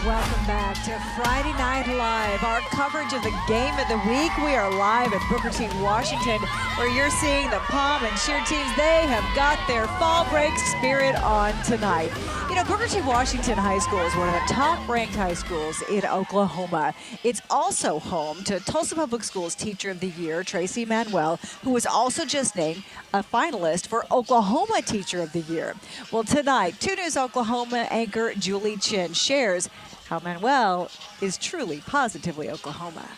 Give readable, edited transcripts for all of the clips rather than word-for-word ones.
Welcome back to Friday Night Live, our coverage of the game of the week. We are live at Booker T, Washington, where you're seeing the pom and cheer teams. They have got their fall break spirit on tonight. You know, Booker T, Washington High School is one of the top-ranked high schools in Oklahoma. It's also home to Tulsa Public Schools Teacher of the Year, Traci Manuel, who was also just named a finalist for Oklahoma Teacher of the Year. Well, tonight, 2 News Oklahoma anchor Julie Chin shares how Manuel is truly positively Oklahoma.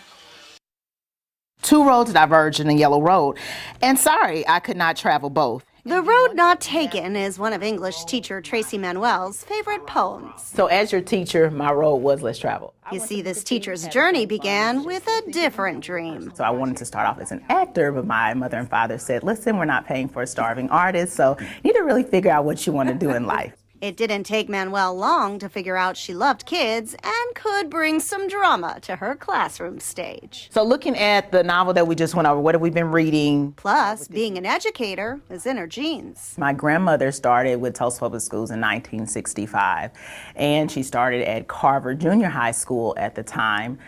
2 roads diverged in a yellow road, and sorry, I could not travel both. The Road Not Taken is one of English teacher Traci Manuel's favorite poems. So as your teacher, my road was less traveled. You see, this teacher's journey began with a different dream. So I wanted to start off as an actor, but my mother and father said, listen, we're not paying for a starving artist, so you need to really figure out what you want to do in life. It didn't take Manuel long to figure out she loved kids and could bring some drama to her classroom stage. So looking at the novel that we just went over, what have we been reading? Plus, being an educator is in her genes. My grandmother started with Tulsa Public Schools in 1965, and she started at Carver Junior High School at the time,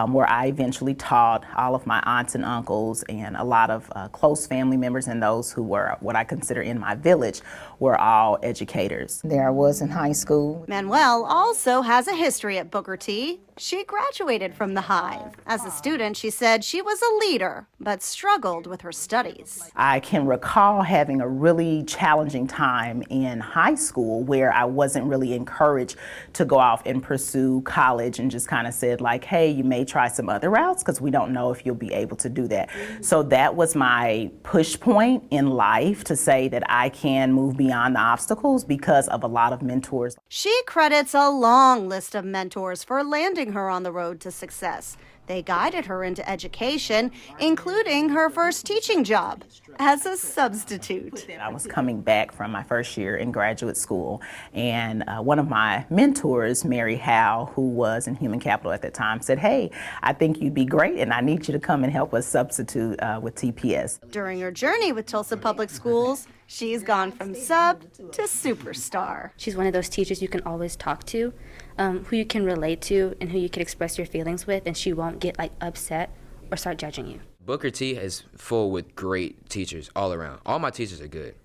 where I eventually taught. All of my aunts and uncles and a lot of close family members and those who were what I consider in my village were all educators. There I was in high school. Manuel also has a history at Booker T. She graduated from the Hive. As a student, she said she was a leader, but struggled with her studies. I can recall having a really challenging time in high school where I wasn't really encouraged to go off and pursue college, and just kind of said like, hey, you may try some other routes because we don't know if you'll be able to do that. So that was my push point in life to say that I can move beyond the obstacles because of a lot of mentors. She credits a long list of mentors for landing her on the road to success. They guided her into education, including her first teaching job as a substitute. I was coming back from my first year in graduate school, and one of my mentors, Mary Howe, who was in human capital at that time, said, hey, I think you'd be great, and I need you to come and help us substitute with TPS. During her journey with Tulsa Public Schools, she's gone from sub to superstar. She's one of those teachers you can always talk to, who you can relate to and who you can express your feelings with, and she won't get like upset or start judging you. Booker T is full with great teachers all around. All my teachers are good.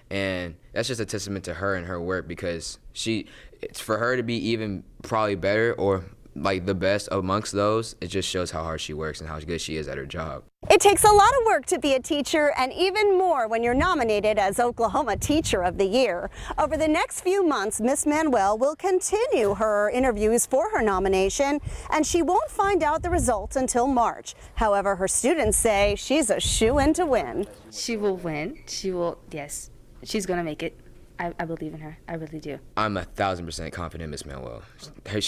And that's just a testament to her and her work, because it's for her to be even probably better or like the best amongst those, it just shows how hard she works and how good she is at her job. It takes a lot of work to be a teacher, and even more when you're nominated as Oklahoma Teacher of the Year. Over the next few months, Miss Manuel will continue her interviews for her nomination, and she won't find out the results until March. However, her students say she's a shoo-in to win. She will win. Yes, she's gonna make it. I believe in her. I really do. I'm 1,000% confident Miss Manuel.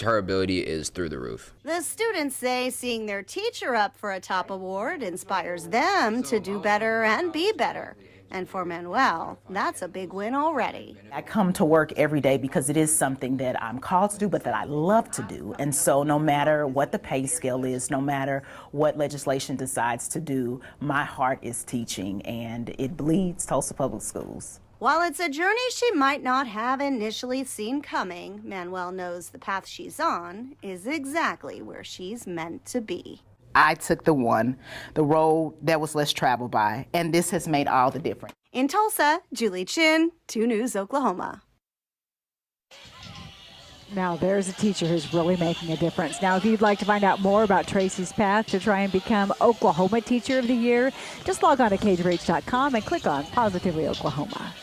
Her ability is through the roof. The students say seeing their teacher up for a top award inspires them to do better and be better. And for Manuel, that's a big win already. I come to work every day because it is something that I'm called to do, but that I love to do. And so no matter what the pay scale is, no matter what legislation decides to do, my heart is teaching, and it bleeds Tulsa Public Schools. While it's a journey she might not have initially seen coming, Manuel knows the path she's on is exactly where she's meant to be. I took the road that was less traveled by, and this has made all the difference. In Tulsa, Julie Chin, 2 News, Oklahoma. Now, there's a teacher who's really making a difference. Now, if you'd like to find out more about Traci's path to try and become Oklahoma Teacher of the Year, just log on to cagereach.com and click on Positively Oklahoma.